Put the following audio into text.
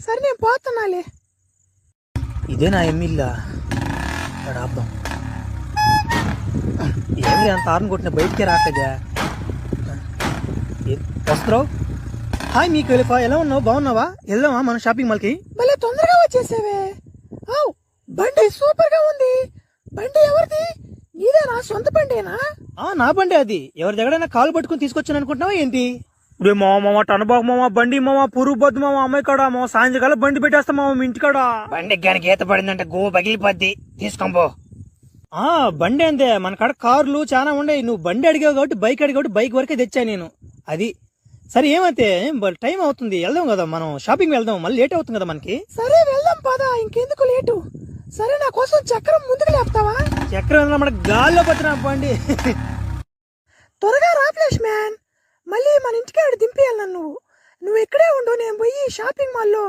సరే నేను పోతున్నాలే. ఇదే నా ఎమ్మిల్లా ఆపుదాం. ఏమి అంత ఆరుని కొట్టిన బయటికే రాకదా. వస్తున్నావు? హాయ్ మీకు ఎలా ఉన్నావు? బాగున్నావా? వెళ్దామా మనం షాపింగ్ మాల్కి? భలే తొందరగా వచ్చేసావే. బండి సూపర్ గా ఉంది. బండి ఎవరిది? నీదేనా? సొంత బండేనా? నా బండి అది. ఎవరి దగ్గరైనా కాలు పట్టుకుని తీసుకొచ్చాను అనుకుంటున్నావా ఏంటి? ఇప్పుడు మామ టనబాకు మామ, బండి మామ, పురుగు బద్దు మామ, అమ్మాయి కాడ మామ, సాయంత్రకాలం బండి పెట్టేస్తా మామ మీ ఇంటికాడ. బండికి గాని గీత పడిందంటే గో పగిలిపోద్ది, తీసుకోబో. బండి అంతే, మన కాడ కార్లు చాలా ఉండేవి. నువ్వు బండి అడిగావు కాబట్టి బైక్ అడిగావు కాబట్టి బైక్ వరకే తెచ్చా నేను. అది సరే, ఏమైతే టైం అవుతుంది, వెళ్దాం కదా మనం షాపింగ్ వెళ్దాం. మళ్ళీ లేట్ అవుతుంది కదా మనకి. సరే వెళ్దాం పదా, ఇంకెందుకు లేటు. సరే నా కోసం చక్రం ముందుకు లేపుతావా? చక్రం మన గాల్లో పట్టిన బండి. త్వరగా రా ఫ్లాష్ మ్యాన్, మళ్ళీ మన ఇంటికి ఆడు దింపేయాలి నన్ను. నువ్వు ఇక్కడే ఉండు, నేను పోయి షాపింగ్ మాల్లో